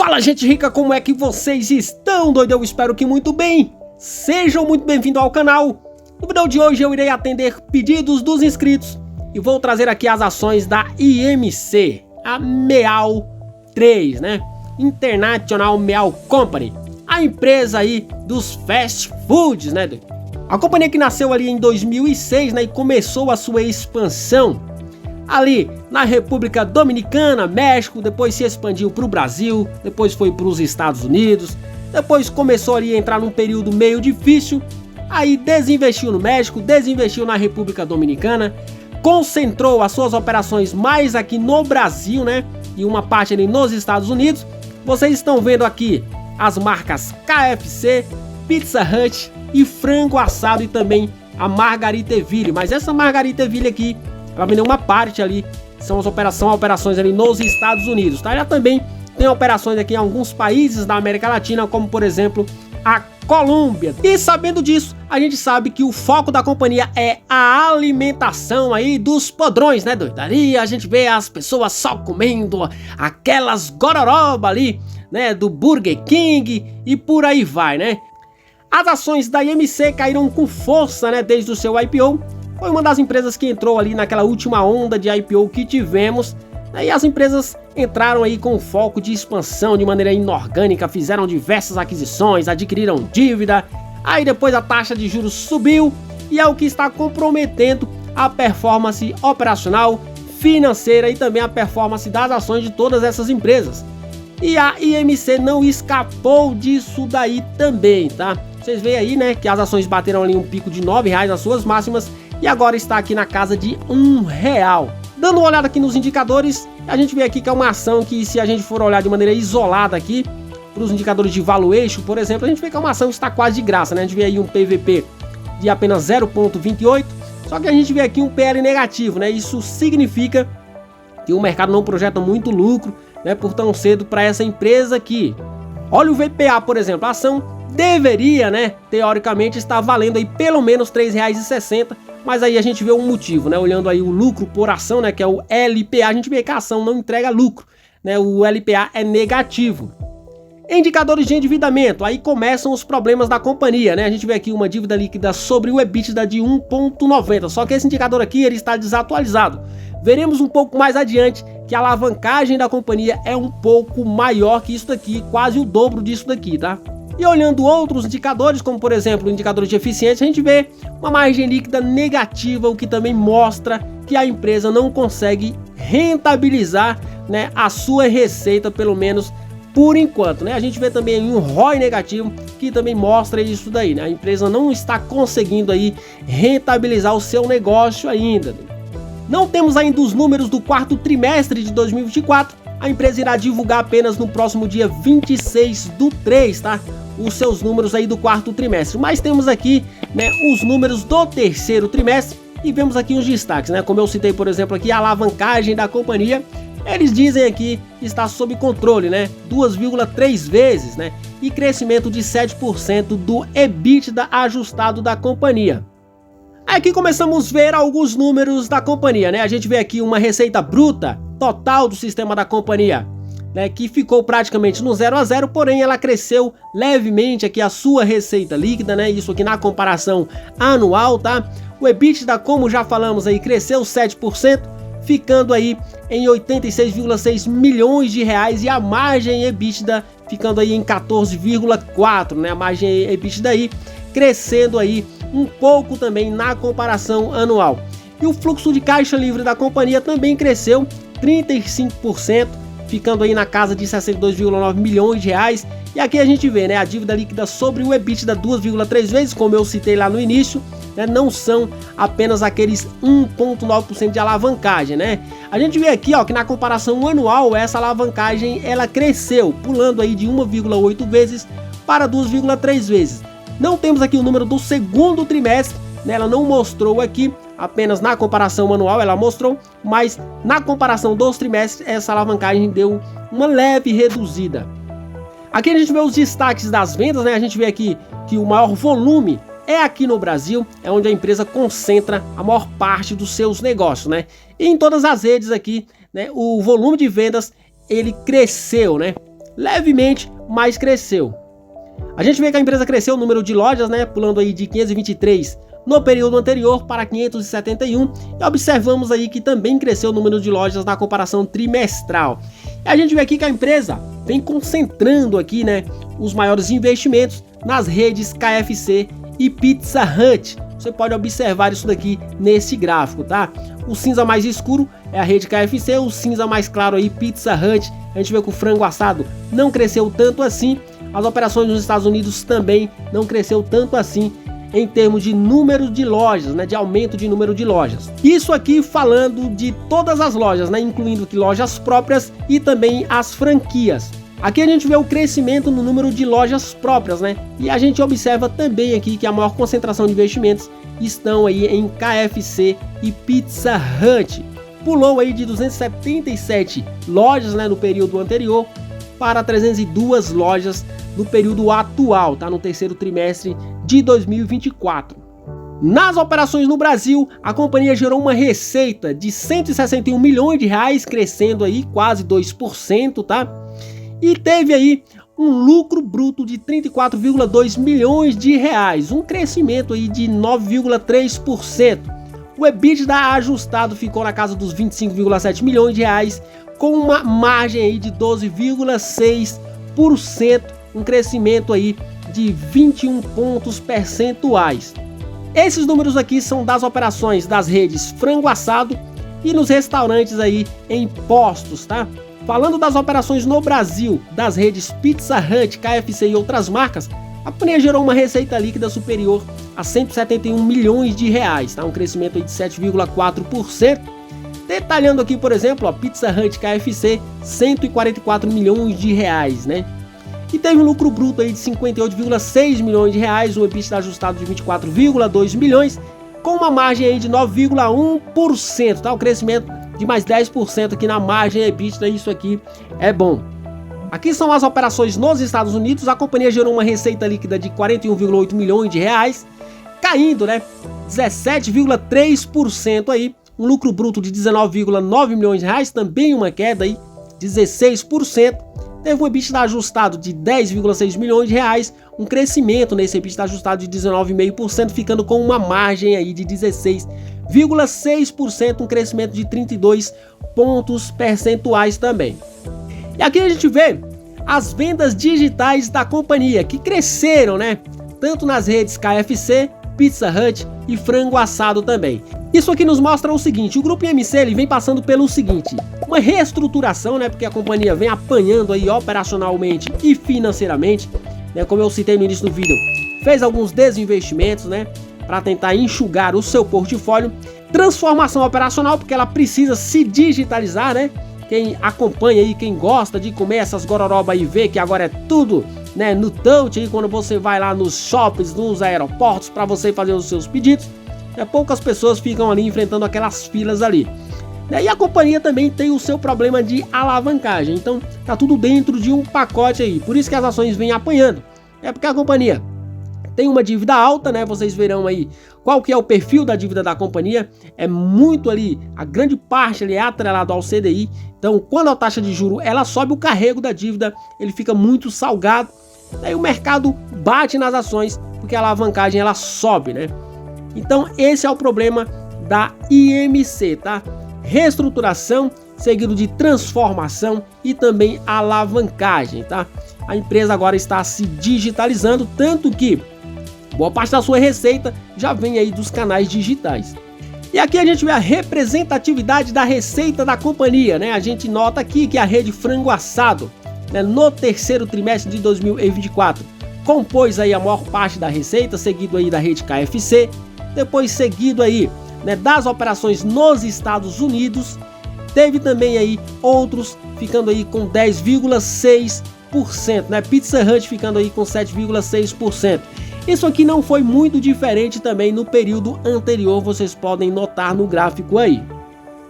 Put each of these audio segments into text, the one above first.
Fala, gente rica, como é que vocês estão? Doido? Eu espero que muito bem. Sejam muito bem-vindos ao canal. No vídeo de hoje eu irei atender pedidos dos inscritos e vou trazer aqui as ações da IMC, a Meal 3, né? International Meal Company, a empresa aí dos fast foods, né? A companhia que nasceu ali em 2006, né, e começou a sua expansão ali na República Dominicana, México, depois se expandiu para o Brasil, depois foi para os Estados Unidos, depois começou ali a entrar num período meio difícil, aí desinvestiu no México, desinvestiu na República Dominicana, concentrou as suas operações mais aqui no Brasil, né, e uma parte ali nos Estados Unidos. Vocês estão vendo aqui as marcas KFC, Pizza Hut e frango assado e também a Margaritaville, mas essa Margaritaville aqui, ela vendeu uma parte ali, são as operações ali nos Estados Unidos, tá? Ela também tem operações aqui em alguns países da América Latina, como por exemplo a Colômbia. E sabendo disso, a gente sabe que o foco da companhia é a alimentação aí dos podrões, né, doido? Ali a gente vê as pessoas só comendo aquelas gororoba ali, né, do Burger King e por aí vai, né? As ações da IMC caíram com força, né, desde o seu IPO. Foi uma das empresas que entrou ali naquela última onda de IPO que tivemos, né, e as empresas entraram aí com foco de expansão de maneira inorgânica, fizeram diversas aquisições, adquiriram dívida, aí depois a taxa de juros subiu e é o que está comprometendo a performance operacional, financeira e também a performance das ações de todas essas empresas. E a IMC não escapou disso daí também, tá? Vocês veem aí, né, que as ações bateram ali um pico de R$9 nas suas máximas e agora está aqui na casa de R$1. Dando uma olhada aqui nos indicadores, a gente vê aqui que é uma ação que, se a gente for olhar de maneira isolada aqui, para os indicadores de valuation, por exemplo, a gente vê que é uma ação que está quase de graça, né? A gente vê aí um PVP de apenas 0,28, só que a gente vê aqui um PL negativo, né? Isso significa que o mercado não projeta muito lucro, né, por tão cedo para essa empresa aqui. Olha o VPA, por exemplo, a ação deveria, né, teoricamente estar valendo aí pelo menos R$3,60, mas aí a gente vê um motivo, né, olhando aí o lucro por ação, né, que é o LPA, a gente vê que a ação não entrega lucro, né, o LPA é negativo. Indicadores de endividamento, aí começam os problemas da companhia, né, a gente vê aqui uma dívida líquida sobre o EBITDA de 1,90, só que esse indicador aqui ele está desatualizado. Veremos um pouco mais adiante que a alavancagem da companhia é um pouco maior que isso daqui, quase o dobro disso daqui, tá? E olhando outros indicadores, como por exemplo indicadores de eficiência, a gente vê uma margem líquida negativa, o que também mostra que a empresa não consegue rentabilizar, né, a sua receita, pelo menos por enquanto, né? A gente vê também um ROI negativo, que também mostra isso daí, né? A empresa não está conseguindo aí rentabilizar o seu negócio ainda. Não temos ainda os números do quarto trimestre de 2024, a empresa irá divulgar apenas no próximo dia 26/3, tá? Os seus números aí do quarto trimestre, mas temos aqui, né, os números do terceiro trimestre e vemos aqui os destaques, né? Como eu citei, por exemplo, aqui a alavancagem da companhia, eles dizem aqui que está sob controle, né? 2,3 vezes, né? E crescimento de 7% do EBITDA ajustado da companhia. Aqui começamos a ver alguns números da companhia, né? A gente vê aqui uma receita bruta total do sistema da companhia, né, que ficou praticamente no 0 a 0, porém ela cresceu levemente aqui a sua receita líquida, né? Isso aqui na comparação anual, tá? O EBITDA, como já falamos aí, cresceu 7%, ficando aí em 86,6 milhões de reais e a margem EBITDA ficando aí em 14,4, né? A margem EBITDA aí crescendo aí um pouco também na comparação anual. E o fluxo de caixa livre da companhia também cresceu 35%, ficando aí na casa de 62,9 milhões de reais. E aqui a gente vê, né, a dívida líquida sobre o EBITDA 2,3 vezes, como eu citei lá no início, né, não são apenas aqueles 1,9% de alavancagem, né? A gente vê aqui, ó, que na comparação anual essa alavancagem ela cresceu, pulando aí de 1,8 vezes para 2,3 vezes. Não temos aqui o número do segundo trimestre, né? Ela não mostrou aqui, apenas na comparação anual ela mostrou, mas na comparação dos trimestres essa alavancagem deu uma leve reduzida. Aqui a gente vê os destaques das vendas, né? A gente vê aqui que o maior volume é aqui no Brasil, é onde a empresa concentra a maior parte dos seus negócios, né? E em todas as redes aqui, né, o volume de vendas ele cresceu, né? levemente, mas cresceu. A gente vê que a empresa cresceu o número de lojas, né, pulando aí de 523 no período anterior para 571, e observamos aí que também cresceu o número de lojas na comparação trimestral. E a gente vê aqui que a empresa vem concentrando aqui, né, os maiores investimentos nas redes KFC e Pizza Hut. Você pode observar isso daqui nesse gráfico, tá? O cinza mais escuro é a rede KFC, o cinza mais claro aí Pizza Hut. A gente vê que o frango assado não cresceu tanto assim. As operações nos Estados Unidos também não cresceu tanto assim em termos de número de lojas, né, de aumento de número de lojas. Isso aqui falando de todas as lojas, né, incluindo aqui lojas próprias e também as franquias. Aqui a gente vê o crescimento no número de lojas próprias, né? E a gente observa também aqui que a maior concentração de investimentos estão aí em KFC e Pizza Hut. Pulou aí de 277 lojas, né, no período anterior para 302 lojas no período atual, tá? No terceiro trimestre de 2024. Nas operações no Brasil, a companhia gerou uma receita de 161 milhões de reais, crescendo aí quase 2%, tá? E teve aí um lucro bruto de 34,2 milhões de reais, um crescimento aí de 9,3%. O EBITDA ajustado ficou na casa dos 25,7 milhões de reais, com uma margem aí de 12,6%, um crescimento aí de 21 pontos percentuais. Esses números aqui são das operações das redes frango assado e nos restaurantes aí em postos, tá? Falando das operações no Brasil, das redes Pizza Hut, KFC e outras marcas, a companhia gerou uma receita líquida superior a 171 milhões de reais, tá? Um crescimento aí de 7,4%. Detalhando aqui, por exemplo, a Pizza Hut KFC, 144 milhões de reais, né? E teve um lucro bruto aí de 58,6 milhões de reais, um EBITDA ajustado de 24,2 milhões, com uma margem aí de 9,1%, tá? O crescimento de mais 10% aqui na margem EBITDA, isso aqui é bom. Aqui são as operações nos Estados Unidos. A companhia gerou uma receita líquida de 41,8 milhões de reais, caindo, né, 17,3% aí, um lucro bruto de 19,9 milhões de reais, também uma queda aí, 16%. Teve um EBITDA ajustado de 10,6 milhões de reais, um crescimento nesse EBITDA ajustado de 19,5%, ficando com uma margem aí de 16,6%, um crescimento de 32 pontos percentuais também. E aqui a gente vê as vendas digitais da companhia, que cresceram, né? Tanto nas redes KFC, Pizza Hut e frango assado também. Isso aqui nos mostra o seguinte: o grupo IMC ele vem passando pelo seguinte, uma reestruturação, né? Porque a companhia vem apanhando aí operacionalmente e financeiramente, né? Como eu citei no início do vídeo, fez alguns desinvestimentos, né? Para tentar enxugar o seu portfólio. Transformação operacional, porque ela precisa se digitalizar, né? Quem acompanha aí, quem gosta de comer essas gororoba aí, vê que agora é tudo, né, no touch aí, quando você vai lá nos shoppings, nos aeroportos para você fazer os seus pedidos, né, poucas pessoas ficam ali enfrentando aquelas filas ali. E a companhia também tem o seu problema de alavancagem, então tá tudo dentro de um pacote aí, por isso que as ações vêm apanhando. É porque a companhia tem uma dívida alta, né? Vocês verão aí qual que é o perfil da dívida da companhia. É muito ali, a grande parte ali é atrelado ao CDI. Então, quando a taxa de juro ela sobe, o carrego da dívida ele fica muito salgado. Aí o mercado bate nas ações porque a alavancagem ela sobe, né? Então, esse é o problema da IMC, tá? Reestruturação seguido de transformação e também alavancagem, tá? A empresa agora está se digitalizando, tanto que boa parte da sua receita já vem aí dos canais digitais. E aqui a gente vê a representatividade da receita da companhia, né? A gente nota aqui que a rede frango assado, né, no terceiro trimestre de 2024, compôs aí a maior parte da receita, seguido aí da rede KFC, depois seguido aí, né, das operações nos Estados Unidos. Teve também aí outros ficando aí com 10,6%, né? Pizza Hut ficando aí com 7,6%. Isso aqui não foi muito diferente também no período anterior, vocês podem notar no gráfico aí.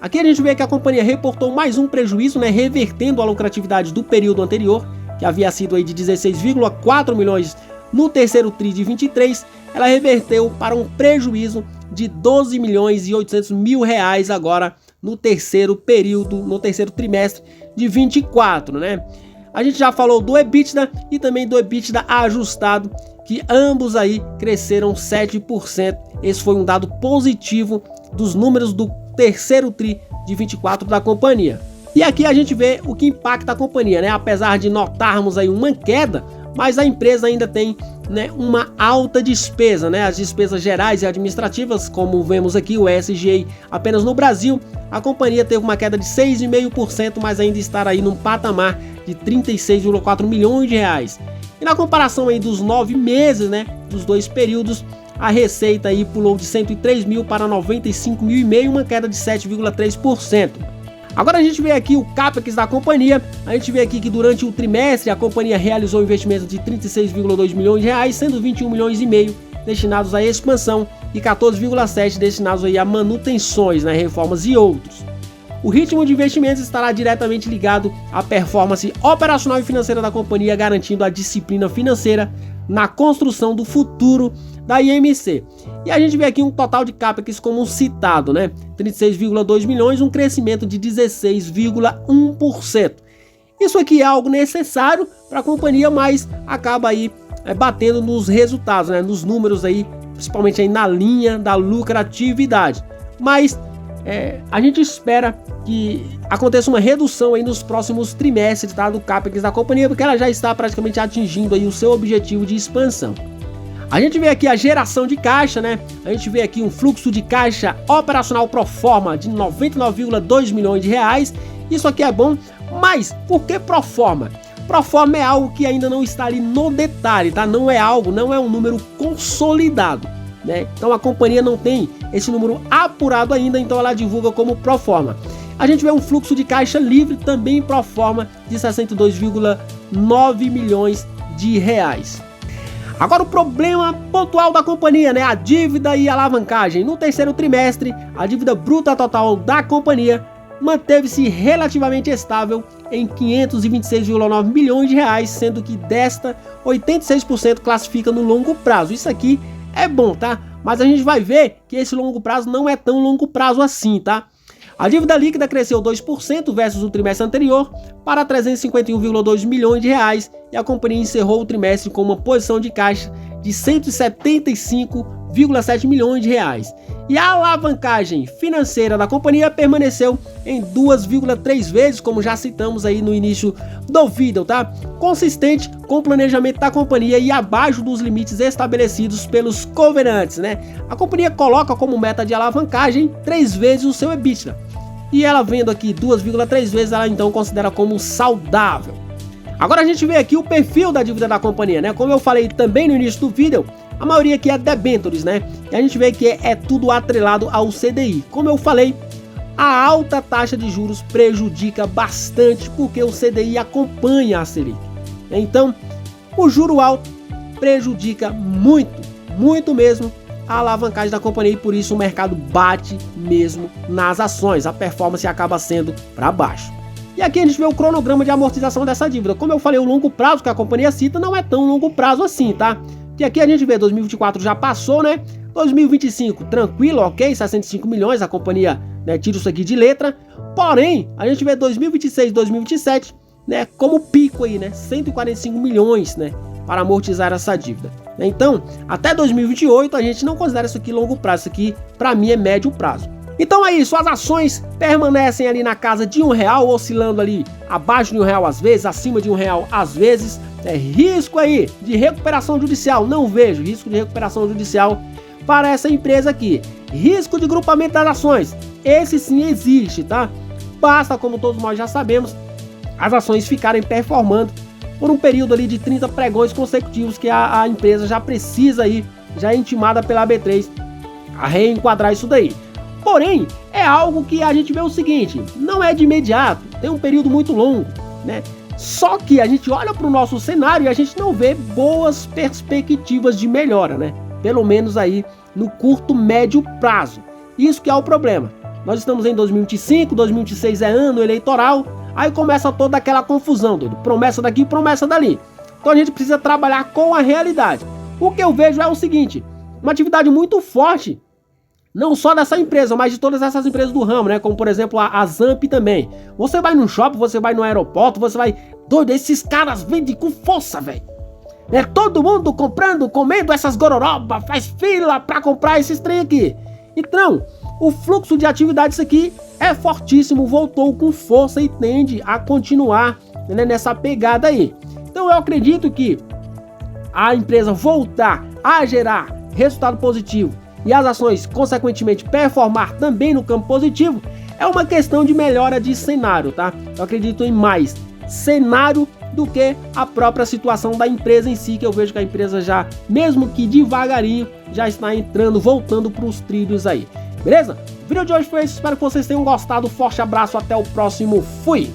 Aqui a gente vê que a companhia reportou mais um prejuízo, né, revertendo a lucratividade do período anterior, que havia sido aí de 16,4 milhões no terceiro tri de 23, ela reverteu para um prejuízo de 12 milhões e 800 mil reais agora no terceiro período, no terceiro trimestre de 24, né? A gente já falou do EBITDA e também do EBITDA ajustado, que ambos aí cresceram 7%. Esse foi um dado positivo dos números do terceiro tri de 24 da companhia. E aqui a gente vê o que impacta a companhia, né? Apesar de notarmos aí uma queda, mas a empresa ainda tem, né, uma alta despesa, né? As despesas gerais e administrativas, como vemos aqui, o SG&A apenas no Brasil, a companhia teve uma queda de 6,5%, mas ainda está aí num patamar de 36,4 milhões de reais. E na comparação aí dos 9 meses, né, dos dois períodos, a receita aí pulou de 103 mil para 95 mil e meio, uma queda de 7,3%. Agora a gente vê aqui o CAPEX da companhia. A gente vê aqui que durante o trimestre a companhia realizou investimento de 36,2 milhões de reais, sendo 21 milhões e meio destinados à expansão e 14,7 destinados aí a manutenções, né, reformas e outros. O ritmo de investimentos estará diretamente ligado à performance operacional e financeira da companhia, garantindo a disciplina financeira na construção do futuro da IMC. E a gente vê aqui um total de CAPEX como citado, né? 36,2 milhões, um crescimento de 16,1%. Isso aqui é algo necessário para a companhia, mas acaba aí batendo nos resultados, né? Nos números aí, principalmente aí na linha da lucratividade. Mas a gente espera que aconteça uma redução aí nos próximos trimestres, tá, do CAPEX da companhia, porque ela já está praticamente atingindo aí o seu objetivo de expansão. A gente vê aqui a geração de caixa, né? A gente vê aqui um fluxo de caixa operacional pro forma de 99,2 milhões de reais. Isso aqui é bom, mas por que pro forma? Pro forma é algo que ainda não está ali no detalhe, tá? Não é um número consolidado, né? Então a companhia não tem esse número apurado ainda, então ela divulga como pro forma. A gente vê um fluxo de caixa livre também pro forma de 62,9 milhões de reais. Agora o problema pontual da companhia, né? A dívida e a alavancagem. No terceiro trimestre, a dívida bruta total da companhia manteve-se relativamente estável em 526,9 milhões de reais, sendo que desta 86% classifica no longo prazo. Isso aqui é bom, tá? Mas a gente vai ver que esse longo prazo não é tão longo prazo assim, tá? A dívida líquida cresceu 2% versus o trimestre anterior para 351,2 milhões de reais e a companhia encerrou o trimestre com uma posição de caixa de 175,7 milhões de reais. E a alavancagem financeira da companhia permaneceu em 2,3 vezes, como já citamos aí no início do vídeo, tá? Consistente com o planejamento da companhia e abaixo dos limites estabelecidos pelos covenantes, né? A companhia coloca como meta de alavancagem 3 vezes o seu EBITDA. E ela vendo aqui 2,3 vezes, ela então considera como saudável. Agora a gente vê aqui o perfil da dívida da companhia, né? Como eu falei também no início do vídeo, a maioria aqui é debêntures, né? E a gente vê que é tudo atrelado ao CDI. Como eu falei, a alta taxa de juros prejudica bastante porque o CDI acompanha a Selic. Então, o juro alto prejudica muito mesmo a alavancagem da companhia e por isso o mercado bate mesmo nas ações. A performance acaba sendo para baixo. E aqui a gente vê o cronograma de amortização dessa dívida. Como eu falei, o longo prazo que a companhia cita não é tão longo prazo assim, tá? E aqui a gente vê 2024 já passou, né? 2025 tranquilo, ok, 65 milhões, a companhia, né, tira isso aqui de letra. Porém, a gente vê 2026, 2027, né, como pico aí, né? 145 milhões, né, para amortizar essa dívida. Então, até 2028 a gente não considera isso aqui longo prazo, isso aqui para mim é médio prazo. Então é isso, as ações permanecem ali na casa de R$1, oscilando ali abaixo de R$1 às vezes, acima de R$1 às vezes. Risco aí de recuperação judicial, não vejo risco de recuperação judicial para essa empresa aqui. Risco de grupamento das ações, esse sim existe, tá? Basta, como todos nós já sabemos, as ações ficarem performando por um período ali de 30 pregões consecutivos que a empresa já precisa aí, já é intimada pela B3 a reenquadrar isso daí. Porém, é algo que a gente vê o seguinte, não é de imediato, tem um período muito longo, né? Só que a gente olha para o nosso cenário e a gente não vê boas perspectivas de melhora, né? Pelo menos aí no curto, médio prazo. Isso que é o problema. Nós estamos em 2025, 2026 é ano eleitoral, aí começa toda aquela confusão, doido. Promessa daqui, promessa dali. Então a gente precisa trabalhar com a realidade. O que eu vejo é o seguinte, uma atividade muito forte, não só dessa empresa, mas de todas essas empresas do ramo, né? Como por exemplo a Zamp também. Você vai no shopping, você vai no aeroporto, você vai doido, esses caras vendem com força, velho. É todo mundo comprando, comendo essas gororoba, faz fila pra comprar esses trem aqui. Então, o fluxo de atividades aqui é fortíssimo, voltou com força e tende a continuar, né, nessa pegada aí. Então eu acredito que a empresa voltar a gerar resultado positivo e as ações consequentemente performar também no campo positivo é uma questão de melhora de cenário, tá? Eu acredito em mais cenário do que a própria situação da empresa em si, que eu vejo que a empresa já, mesmo que devagarinho, já está entrando, voltando para os trilhos aí. Beleza? O vídeo de hoje foi esse, espero que vocês tenham gostado, forte abraço, até o próximo, fui!